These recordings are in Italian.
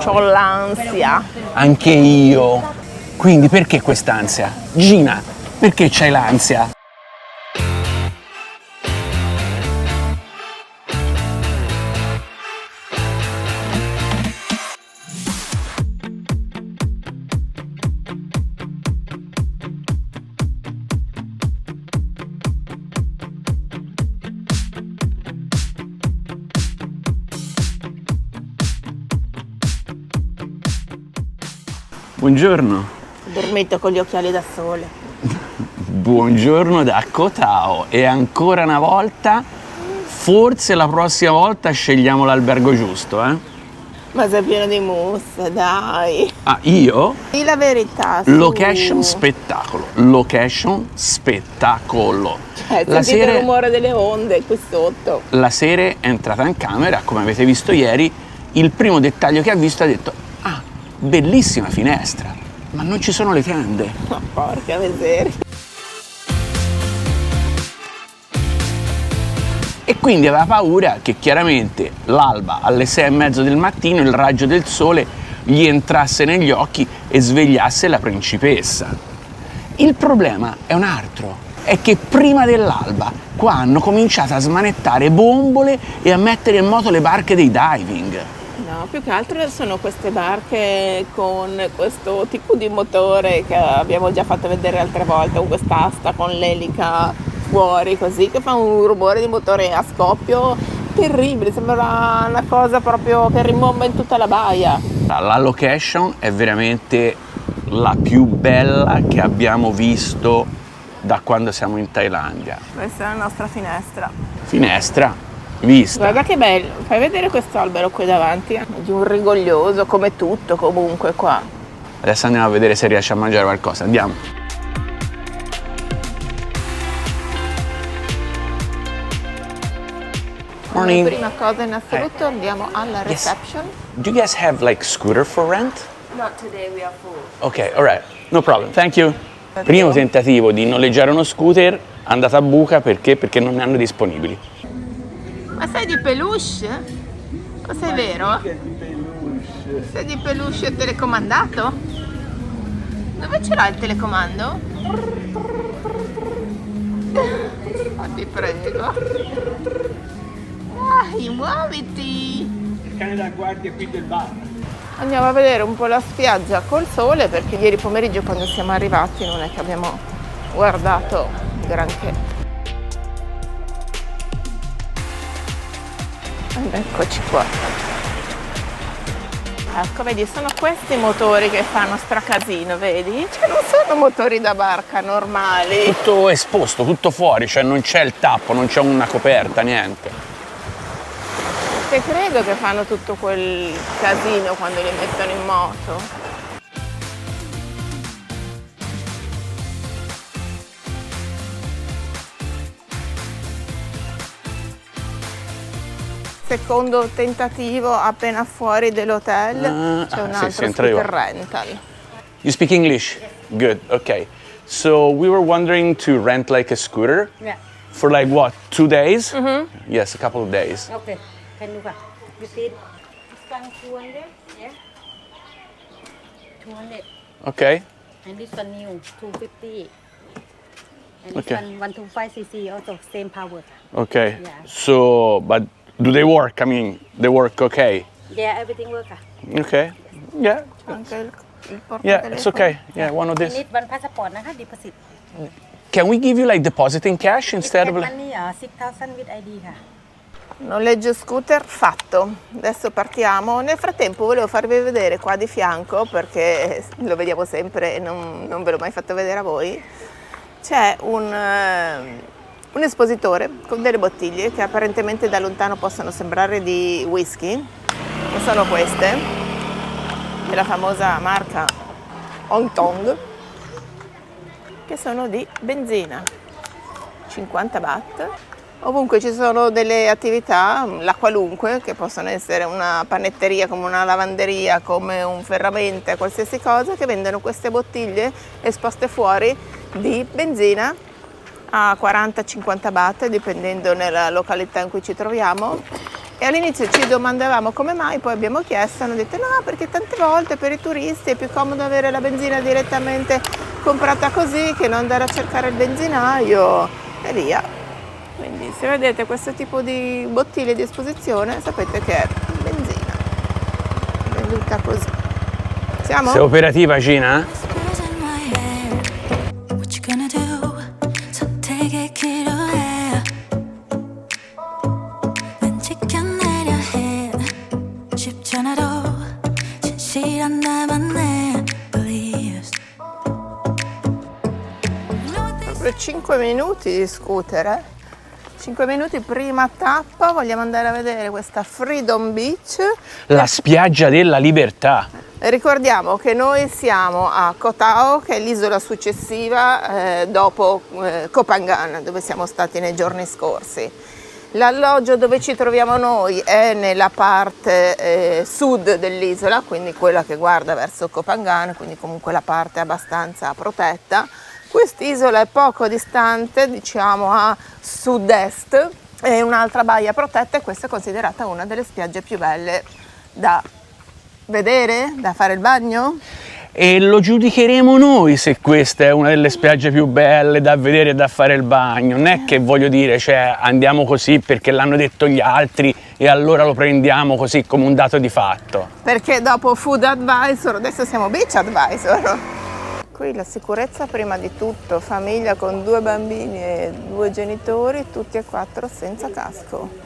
C'ho l'ansia. Anche io. Quindi perché quest'ansia? Gina, perché c'hai l'ansia? Buongiorno. Dormito con gli occhiali da sole. Buongiorno da Kotao e ancora una volta, forse la prossima volta scegliamo l'albergo giusto, eh? Ma sei pieno di mousse, dai. Ah, io? Dì la verità. Location spettacolo. Location spettacolo. Sentite il rumore delle onde qui sotto. La sera è entrata in camera, come avete visto ieri, il primo dettaglio che ha visto ha detto: ah, bellissima finestra, ma non ci sono le tende. Ma porca miseria. E quindi aveva paura che chiaramente l'alba alle 6:30 del mattino il raggio del sole gli entrasse negli occhi e svegliasse la principessa. Il problema è un altro, è che prima dell'alba qua hanno cominciato a smanettare bombole e a mettere in moto le barche dei diving. No, più che altro sono queste barche con questo tipo di motore che abbiamo già fatto vedere altre volte, con quest'asta con l'elica fuori così, che fa un rumore di motore a scoppio terribile, sembra una cosa proprio che rimbomba in tutta la baia. La location è veramente la più bella che abbiamo visto da quando siamo in Thailandia. Questa è la nostra finestra. Finestra vista. Guarda che bello, fai vedere questo albero qui davanti, di un rigoglioso come tutto comunque qua. Adesso andiamo a vedere se riesce a mangiare qualcosa, andiamo. Morning. Prima cosa in assoluto andiamo alla reception. Do you guys have like scooter for rent? Not today, we are full. Ok, alright, no problem, thank you. Primo tentativo di noleggiare uno scooter, andata a buca perché non ne hanno disponibili. Ma sei di peluche? Ma sei vero? Sei di peluche telecomandato? Dove ce l'ha il telecomando? Oh, ti prego. Dai, muoviti! Il cane da guardia qui del bar. Andiamo a vedere un po' la spiaggia col sole, perché ieri pomeriggio quando siamo arrivati non è che abbiamo guardato granché. Ed eccoci qua. Ecco, vedi, sono questi i motori che fanno stracasino, vedi? Cioè non sono motori da barca normali. Tutto esposto, tutto fuori, cioè non c'è il tappo, non c'è una coperta, niente. Te credo che fanno tutto quel casino quando li mettono in moto. Secondo tentativo appena fuori dell'hotel c'è un altro scooter rental. You speak English? Good, okay. So we were wondering to rent like a scooter. Yeah. For like what, 2 days? Yes, a couple of days. Okay. Can you you see? This one 200. Yeah. 200. Okay. And this one new 250. And this Okay. one 125 cc also same power. Okay. Yeah. So, but do they work? I mean, they work okay? Yeah, everything work. Okay. Yeah. Anche il Yeah, portatelefono. it's okay. Yeah, one of You this. need one passport นะคะ deposit. Can we give you like deposit in cash instead of It's like... money 6,000 with ID ค่ะ Noleggio scooter fatto, adesso partiamo. Nel frattempo volevo farvi vedere qua di fianco, perché lo vediamo sempre e non ve l'ho mai fatto vedere a voi. C'è un espositore con delle bottiglie che apparentemente da lontano possono sembrare di whisky, che sono queste, della famosa marca Hong Tong, che sono di benzina, 50 baht. Ovunque ci sono delle attività, la qualunque, che possono essere una panetteria, come una lavanderia, come un ferramenta, qualsiasi cosa, che vendono queste bottiglie esposte fuori di benzina a 40-50 baht, dipendendo nella località in cui ci troviamo. E all'inizio ci domandavamo come mai, poi abbiamo chiesto, hanno detto no, perché tante volte per i turisti è più comodo avere la benzina direttamente comprata così che non andare a cercare il benzinaio e via. Quindi se vedete questo tipo di bottiglie di esposizione sapete che è benzina venduta così. Siamo? Sei operativa, Gina? Proprio 5 minuti di scooter, 5 minuti prima tappa, vogliamo andare a vedere questa Freedom Beach. La spiaggia della libertà. Ricordiamo che noi siamo a Koh Tao, che è l'isola successiva dopo Koh Phangan, dove siamo stati nei giorni scorsi. L'alloggio dove ci troviamo noi è nella parte sud dell'isola, quindi quella che guarda verso Koh Phangan, quindi comunque la parte abbastanza protetta. Quest'isola è poco distante, diciamo a sud-est, è un'altra baia protetta e questa è considerata una delle spiagge più belle da vedere, da fare il bagno. E lo giudicheremo noi se questa è una delle spiagge più belle da vedere e da fare il bagno. Non è che voglio dire, cioè, andiamo così perché l'hanno detto gli altri e allora lo prendiamo così come un dato di fatto. Perché dopo Food Advisor, adesso siamo Beach Advisor. Qui la sicurezza prima di tutto, famiglia con 2 bambini e 2 genitori, tutti e 4 senza casco.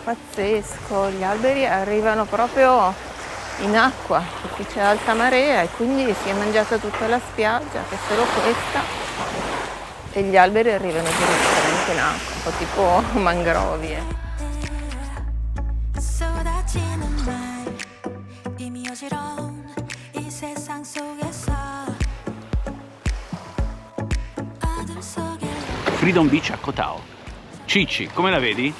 Pazzesco, gli alberi arrivano proprio in acqua perché c'è alta marea e quindi si è mangiata tutta la spiaggia, che è solo questa, e gli alberi arrivano direttamente in acqua, un po' tipo mangrovie. Freedom Beach a Koh Tao. Cicci, come la vedi?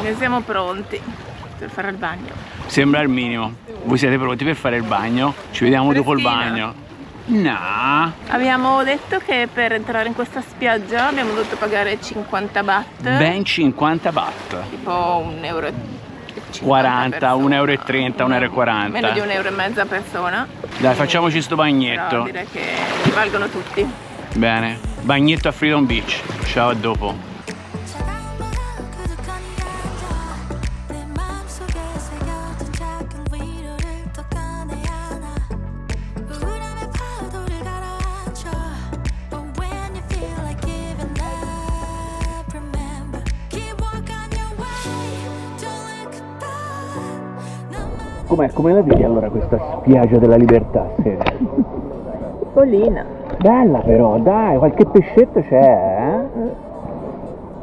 Ne siamo pronti per fare il bagno. Sembra il minimo. Voi siete pronti per fare il bagno? Ci vediamo dopo il bagno. No. Abbiamo detto che per entrare in questa spiaggia abbiamo dovuto pagare 50 baht. Ben 50 baht. Tipo 1,40 euro. 40, 1,30 euro, 1,40 euro. Meno di 1,50 euro a persona. Dai, facciamoci sto Però bagnetto. direi che li valgono tutti. Bene, bagnetto a Freedom Beach. Ciao, a dopo. Come la vedi allora questa spiaggia della libertà? Piccolina. Bella però, dai, qualche pescetto c'è, eh?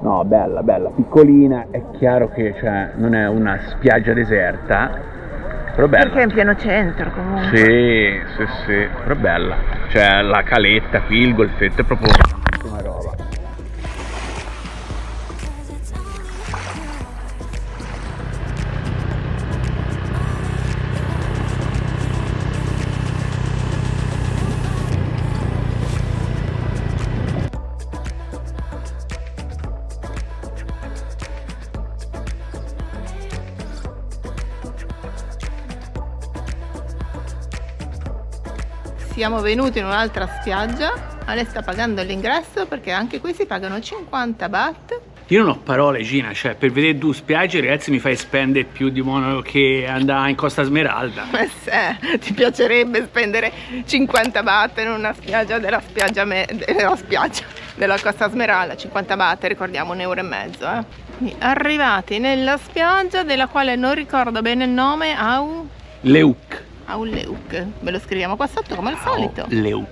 No, bella, bella, piccolina, è chiaro che cioè, non è una spiaggia deserta, però bella. Perché è in pieno centro comunque. Sì, però bella. C'è la caletta qui, il golfetto, è proprio una roba. Siamo venuti in un'altra spiaggia, Ale sta pagando l'ingresso perché anche qui si pagano 50 baht. Io non ho parole, Gina, cioè per vedere 2 spiagge ragazzi mi fai spendere più di modo che andare in Costa Smeralda. Ma se ti piacerebbe spendere 50 baht in una spiaggia della Costa Smeralda, 50 baht, ricordiamo 1,50 euro. Arrivati nella spiaggia della quale non ricordo bene il nome, Leuk. Leuk, ve lo scriviamo qua sotto come al solito. Leuk.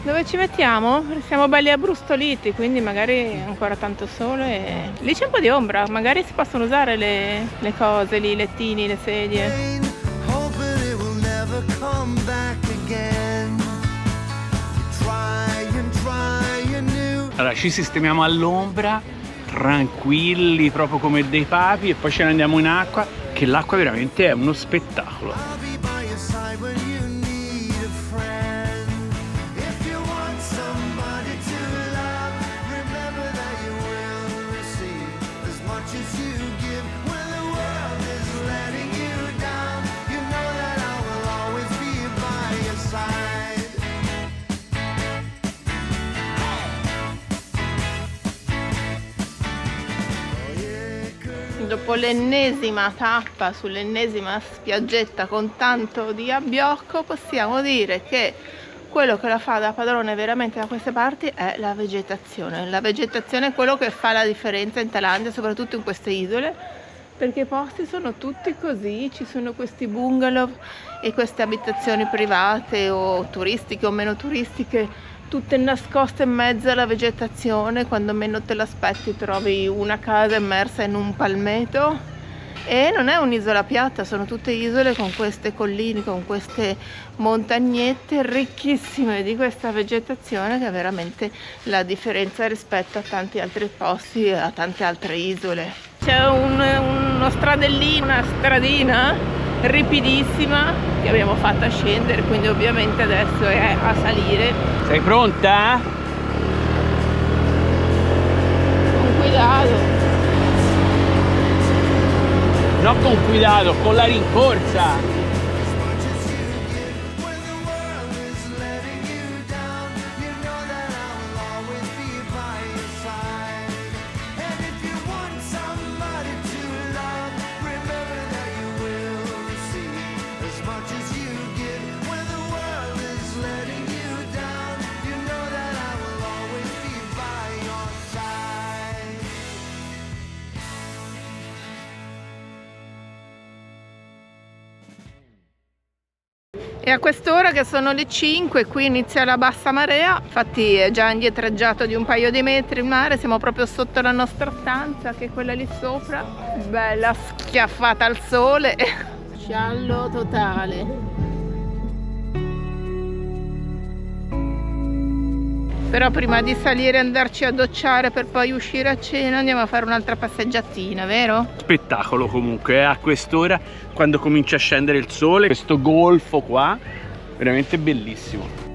Dove ci mettiamo? Siamo belli abbrustoliti, quindi magari è ancora tanto sole e lì c'è un po' di ombra, magari si possono usare le cose lì, i lettini, le sedie. Allora, ci sistemiamo all'ombra, tranquilli, proprio come dei papi, e poi ce ne andiamo in acqua, che l'acqua veramente è uno spettacolo. I'll be by your side when you need a friend. If you want somebody to love, remember that you will receive as much as you give. When the world is letting you down, you know that I will always be by your side. Dopo l'ennesima tappa sull'ennesima spiaggetta con tanto di abbiocco, possiamo dire che quello che la fa da padrone veramente da queste parti è la vegetazione. La vegetazione è quello che fa la differenza in Thailandia, soprattutto in queste isole, perché i posti sono tutti così, ci sono questi bungalow e queste abitazioni private o turistiche o meno turistiche, tutte nascoste in mezzo alla vegetazione. Quando meno te l'aspetti trovi una casa immersa in un palmeto, e non è un'isola piatta, sono tutte isole con queste colline, con queste montagnette ricchissime di questa vegetazione, che è veramente la differenza rispetto a tanti altri posti e a tante altre isole. C'è uno stradellino, una stradina ripidissima che abbiamo fatto scendere, quindi ovviamente adesso è a salire. Sei pronta? Con cuidado. No, con cuidado, con la rincorsa. When the world is letting you down, you know that I will always be by your side. And if you want somebody to love, remember that you will receive as much as you give. When the world is letting you down, you know that I will always be by your side. E a quest'ora, che sono le 5, qui inizia la bassa marea, infatti è già indietreggiato di un paio di metri il mare, siamo proprio sotto la nostra stanza, che è quella lì sopra, bella schiaffata al sole, sciallo totale. Però prima di salire e andarci a docciare per poi uscire a cena, andiamo a fare un'altra passeggiatina, vero? Spettacolo comunque, a quest'ora, quando comincia a scendere il sole, questo golfo qua, veramente bellissimo.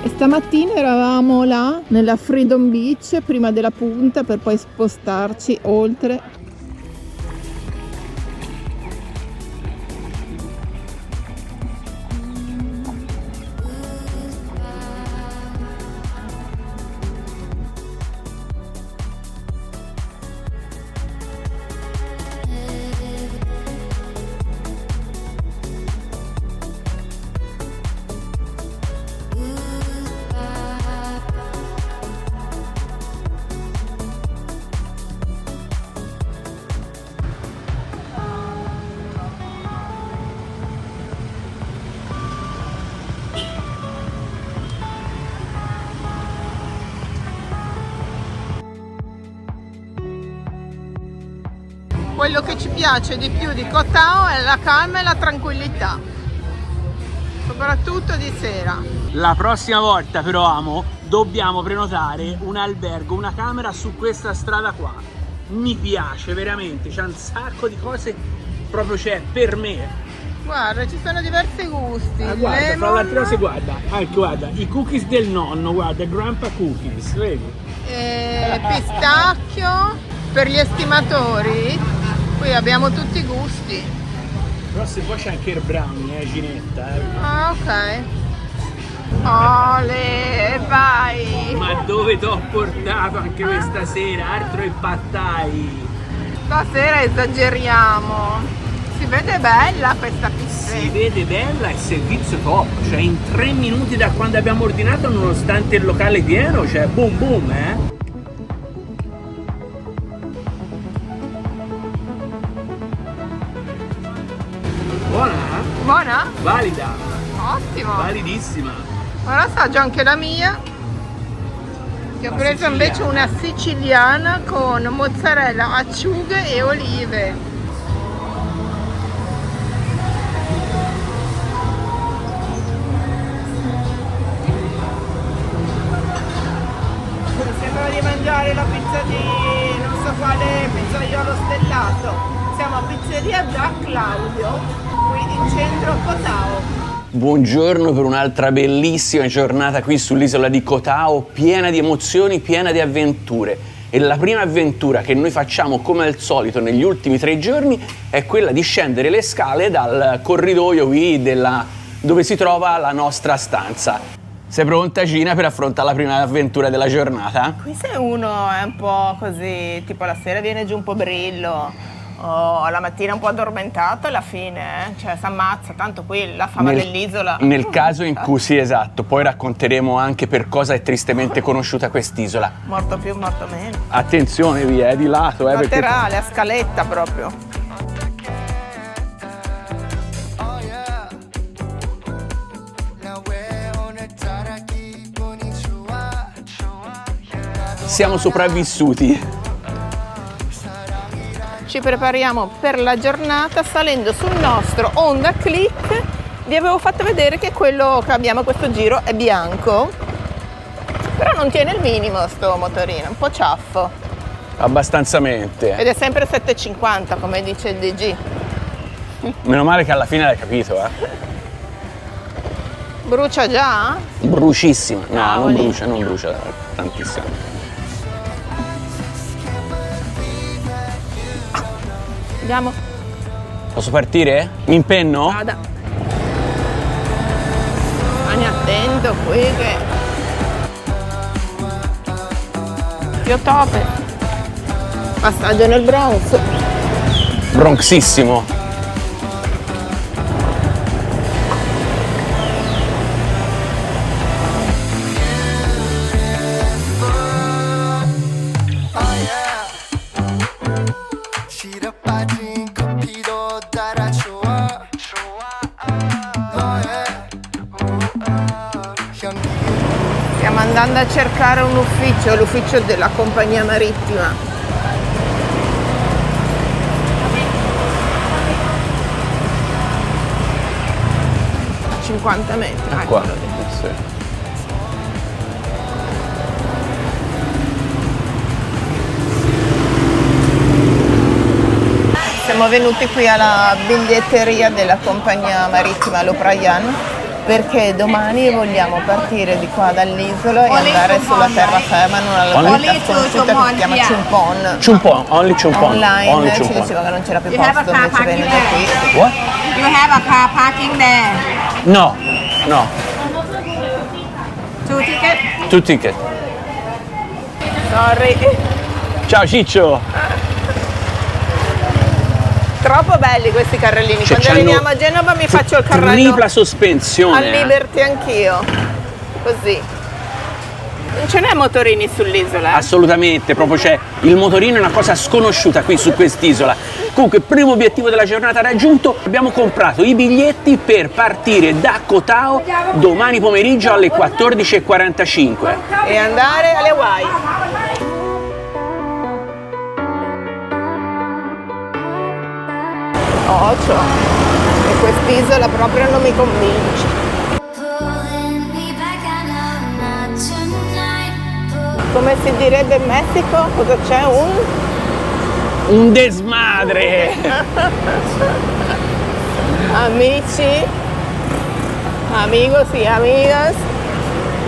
E stamattina eravamo là nella Freedom Beach prima della punta, per poi spostarci oltre. Quello che ci piace di più di Koh Tao è la calma e la tranquillità, soprattutto di sera. La prossima volta però, amo, dobbiamo prenotare un albergo, una camera su questa strada qua. Mi piace veramente, c'è un sacco di cose, proprio c'è per me. Guarda, ci sono diversi gusti. Guarda, fra l'altro cose, guarda, anche guarda, i cookies del nonno, guarda, grandpa cookies, vedi? Pistacchio per gli estimatori. Qui abbiamo tutti i gusti. Però se poi c'è anche il brownie, Ginetta. Ah, ok. Ole, vai! Ma dove t'ho portato anche questa sera? Altro il pad thai. Stasera esageriamo. Si vede bella questa pizza. Si vede bella e servizio top. Cioè in 3 minuti da quando abbiamo ordinato, nonostante il locale pieno, cioè boom boom, Buona? Buona? Valida? Ottimo. Validissima. Ora assaggio anche la mia, Ti ho preso invece una siciliana con mozzarella, acciughe e olive. Sembra di mangiare la pizza di non so quale pizzaiolo stellato. Siamo a Pizzeria da Claudio, qui in centro a Cotao. Buongiorno per un'altra bellissima giornata qui sull'isola di Cotao, piena di emozioni, piena di avventure. E la prima avventura che noi facciamo come al solito negli ultimi 3 giorni è quella di scendere le scale dal corridoio qui dove si trova la nostra stanza. Sei pronta, Gina, per affrontare la prima avventura della giornata? Qui se uno è un po' così, tipo la sera viene giù un po' brillo, o la mattina un po' addormentato, alla fine, cioè si ammazza, tanto qui la fama dell'isola. Nel caso in cui sì, esatto, poi racconteremo anche per cosa è tristemente conosciuta quest'isola. Morto più, morto meno. Attenzione via, è di lato, Laterale, a scaletta proprio. Oh yeah. Now we're on a taraki konnichiwa. Siamo sopravvissuti. Ci prepariamo per la giornata salendo sul nostro Honda Click. Vi avevo fatto vedere che quello che abbiamo questo giro è bianco, però non tiene il minimo sto motorino, un po' ciaffo. Abbastanzamente. Ed è sempre 7,50 come dice il DG. Meno male che alla fine l'hai capito, eh. Brucia già? Brucissima. No, Cavoli. non brucia tantissimo. Andiamo. Posso partire? Mi impenno? Vada. Stai attento qui che... Io tope. Passaggio nel Bronx. Bronxissimo. Stiamo andando a cercare un ufficio, l'ufficio della compagnia marittima. A 50 metri. Qua. Te l'ho detto. Sì. Siamo venuti qui alla biglietteria della compagnia marittima L'Oprayan perché domani vogliamo partire di qua dall'isola e andare sulla terraferma in una località sconosciuta che si chiama Chumpon. Chumpon, only Chumpon. Online Only ci Chumpon. diceva che non c'era più You have posto, a car invece parking venendo qui. What? You have a car parking there. No, no. 2 tickets. 2 ticket. Sorry. Ciao Ciccio. Troppo belli questi carrellini. Cioè, Quando arriviamo a Genova mi faccio il carrello Tripla sospensione. a Liberty anch'io. Così. Non ce n'è motorini sull'isola. Assolutamente, proprio c'è il motorino, è una cosa sconosciuta qui su quest'isola. Comunque, primo obiettivo della giornata raggiunto, abbiamo comprato i biglietti per partire da Cotao domani pomeriggio alle 14:45. E andare alle Hawaii. Ocio. E quest'isola proprio non mi convince. Pulling me back, I know not tonight. Come si direbbe in Messico? Cosa c'è? Un desmadre! Amici, amigos y amigas,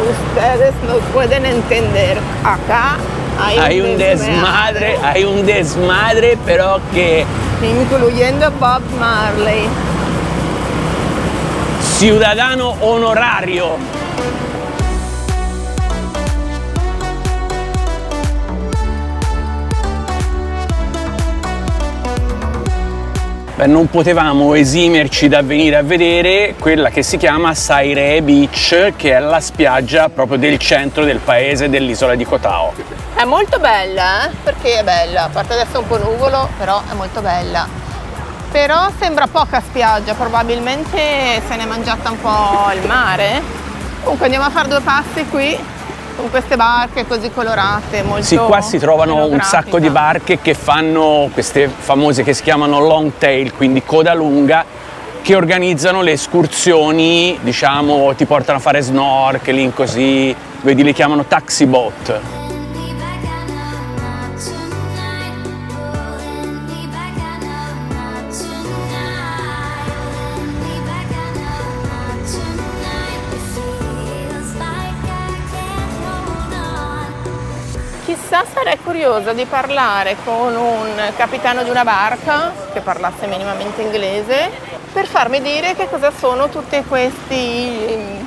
ustedes no pueden entender. Acá hay Hai un desmadre però che incluyendo Bob Marley. ciudadano onorario. Beh, non potevamo esimerci da venire a vedere quella che si chiama Sairee Beach, che è la spiaggia proprio del centro del paese, dell'isola di Cotao. È molto bella, perché è bella, a parte adesso è un po' nuvolo, però è molto bella. Però sembra poca spiaggia, probabilmente se n'è mangiata un po' il mare. Comunque andiamo a fare 2 passi qui con queste barche così colorate, molto Sì, qua si trovano un sacco di scenografica. barche che fanno queste famose che si chiamano long tail, quindi coda lunga, che organizzano le escursioni, diciamo, ti portano a fare snorkeling, così, vedi, li chiamano taxi boat. Pulling me back, I know not tonight. Pulling me back, I know not tonight. Pulling me back, I know not tonight. It feels like I can't hold on. Chissà, sarei curiosa di parlare con un capitano di una barca che parlasse minimamente inglese per farmi dire che cosa sono tutti questi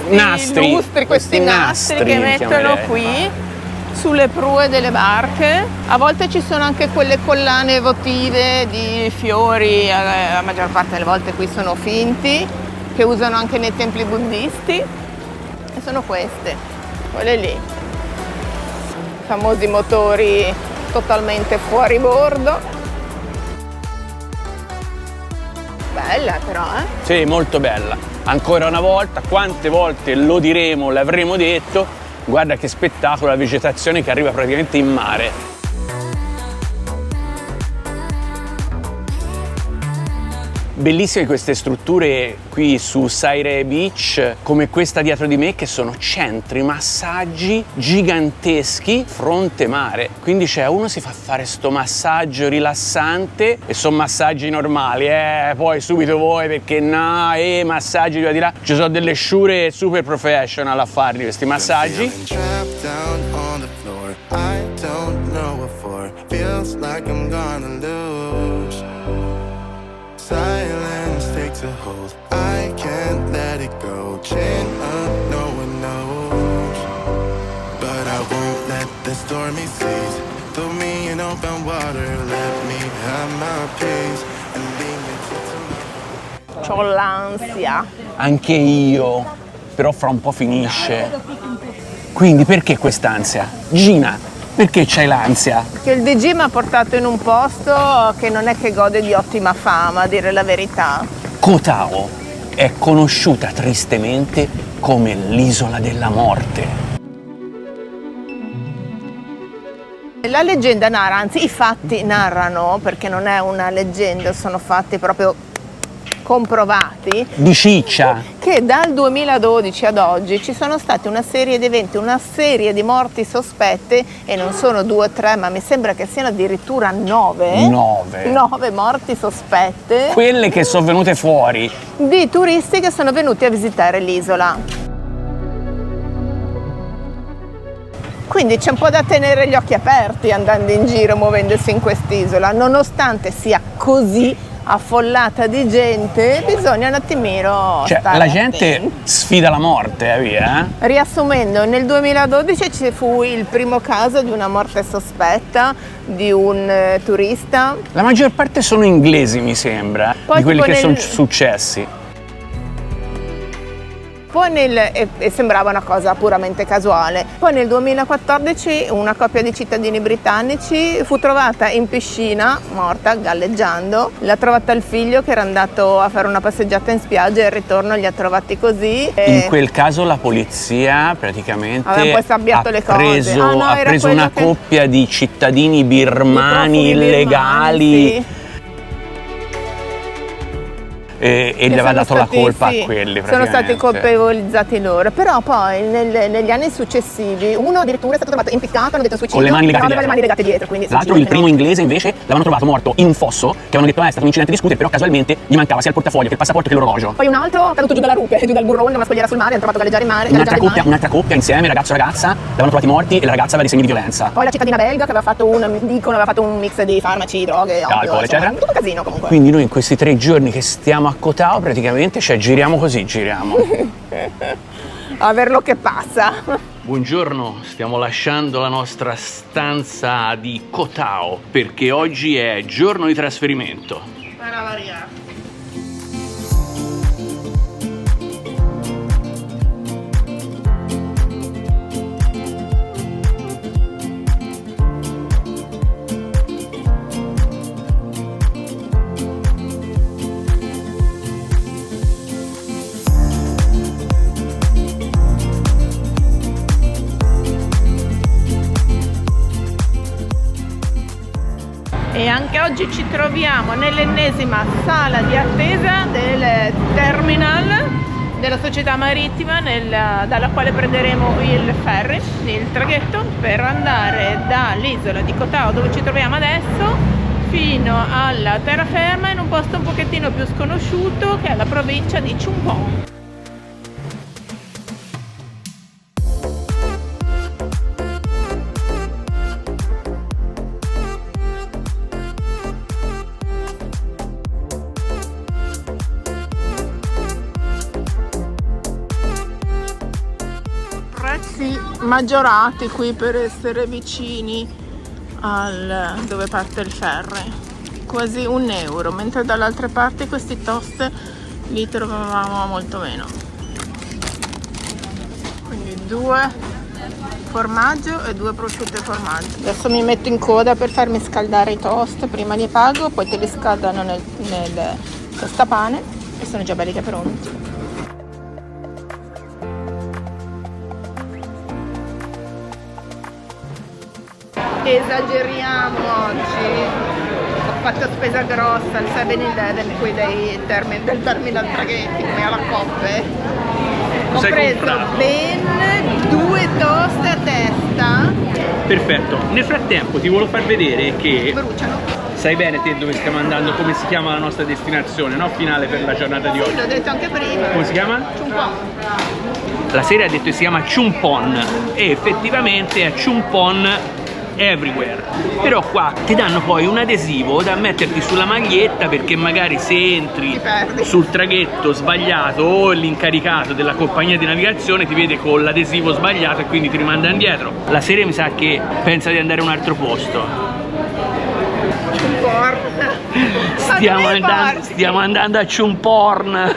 Nastri, lustri, questi nastri che li mettono chiamerei. qui sulle prue delle barche. A volte ci sono anche quelle collane votive di fiori, la maggior parte delle volte qui sono finti, che usano anche nei templi buddisti, e sono queste, quelle lì. Famosi motori totalmente fuori bordo. Bella però, Sì, molto bella. Ancora una volta, quante volte lo diremo, l'avremo detto, guarda che spettacolo, la vegetazione che arriva praticamente in mare. Bellissime queste strutture qui su Saire Beach, come questa dietro di me, che sono centri massaggi giganteschi fronte mare. Quindi c'è uno si fa fare sto massaggio rilassante e sono massaggi normali, poi subito voi perché no, massaggi di là. Ci sono delle sciure super professional a farli questi massaggi. Feeling trapped down on the floor. I don't know what for. Feels like I'm gonna lose. Silence takes a hold. I can't let it go. Chain up, no one knows. But I won't let the stormy seas throw me in open water. Let me have my peace and leave me to tomorrow. C'ho l'ansia. Anche io, però fra un po' finisce. Quindi perché quest'ansia? Gina, perché c'hai l'ansia? Che il DG mi ha portato in un posto che non è che gode di ottima fama, a dire la verità. Koh Tao è conosciuta tristemente come l'isola della morte. La leggenda narra, anzi i fatti narrano, perché non è una leggenda, sono fatti proprio comprovati, Di ciccia. che dal 2012 ad oggi ci sono stati una serie di eventi, una serie di morti sospette, e non sono 2 o 3, ma mi sembra che siano addirittura 9. 9 morti sospette Quelle che sono venute fuori. di turisti che sono venuti a visitare l'isola. Quindi c'è un po' da tenere gli occhi aperti andando in giro, muovendosi in quest'isola, nonostante sia così affollata di gente, bisogna un attimino Cioè, stare la gente attenti. sfida la morte, via. Riassumendo, nel 2012 ci fu il primo caso di una morte sospetta di un turista. La maggior parte sono inglesi, mi sembra, Poi di quelli tipo che sono nel- successi. Poi e sembrava una cosa puramente casuale. Poi nel 2014 una coppia di cittadini britannici fu trovata in piscina, morta, galleggiando. L'ha trovata il figlio che era andato a fare una passeggiata in spiaggia, e al ritorno li ha trovati così. In quel caso la polizia praticamente Aveva poi sabbiato ha le cose. preso, Ah, no, ha era preso quello una che- coppia di cittadini birmani I profughi illegali birmani, sì. e gli Che aveva sono dato la stati- colpa sì, a quelli. sono stati praticamente. colpevolizzati loro, però poi negli anni successivi uno addirittura è stato trovato impiccato, hanno detto suicidio, Con le mani legate però aveva le mani dietro. legate dietro, quindi L'altro, il suicidio, primo no. inglese invece, l'avevano trovato morto in un fosso, che avevano detto è stato un incidente di scooter, però casualmente gli mancava sia il portafoglio che il passaporto che l'orologio. Poi un altro caduto giù dalla rupe, giù dal burrone, da una scogliera sul mare, hanno trovato galleggiare in mare. galleggiare in mare. Un'altra coppia insieme, ragazzo e ragazza, l'avevano trovati morti e la ragazza aveva dei segni di violenza. Poi la cittadina belga che aveva fatto un mix di farmaci, droghe, Alcol, insomma, eccetera. tutto un casino comunque. Quindi noi in questi 3 giorni che stiamo a Koh Tao praticamente, cioè giriamo così, giriamo. A ver lo che passa. Buongiorno, stiamo lasciando la nostra stanza di Koh Tao perché oggi è giorno di trasferimento. Per variare. anche oggi ci troviamo nell'ennesima sala di attesa del terminal della società marittima dalla quale prenderemo il ferry, il traghetto, per andare dall'isola di Koh Tao, dove ci troviamo adesso, fino alla terraferma in un posto un pochettino più sconosciuto, che è la provincia di Chumpon. Prezzi maggiorati qui per essere vicini al dove parte il ferry, quasi €1, mentre dall'altra parte questi toast li trovavamo a molto meno. Quindi 2 formaggio e 2 prosciutto e formaggio. Adesso mi metto in coda per farmi scaldare i toast, prima li pago, poi te li scaldano nel tostapane e sono già belli che pronti. Esageriamo oggi, ho fatto spesa grossa al 7-Eleven, qui del terminal traghetti, come alla Coppe. Ho Cos'hai preso comprato? ben 2 toast a testa. Perfetto. Nel frattempo ti volevo far vedere che Bruciano. sai bene te dove stiamo andando, come si chiama la nostra destinazione, no? Finale per la giornata di Sì, oggi. l'ho detto anche prima. Come si chiama? Un po'. La serie ha detto che si chiama Chumpon e effettivamente è Chumpon everywhere. Però qua ti danno poi un adesivo da metterti sulla maglietta, perché magari se entri Ti perdi. sul traghetto sbagliato o l'incaricato della compagnia di navigazione ti vede con l'adesivo sbagliato e quindi ti rimanda indietro. La serie mi sa che pensa di andare a un altro posto. Un porn. Stiamo andando a Chumporn.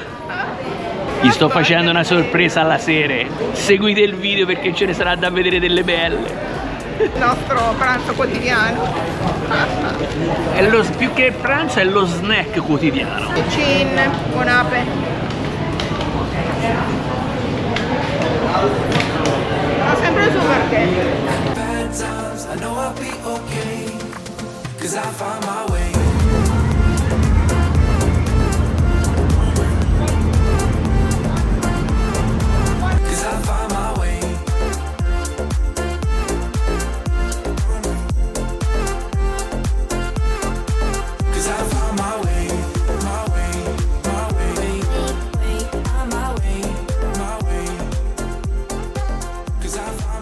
Gli sto facendo una sorpresa alla serie. Seguite il video perché ce ne sarà da vedere delle belle. Il nostro pranzo quotidiano. Più che il pranzo è lo snack quotidiano. Cin, buon ape. Ho sempre il suo perché. Bad times, I know I'll be okay, 'cause I found my way. Cause I found my way. Cause I found my way, my way, my way, my way, my way. Cause I found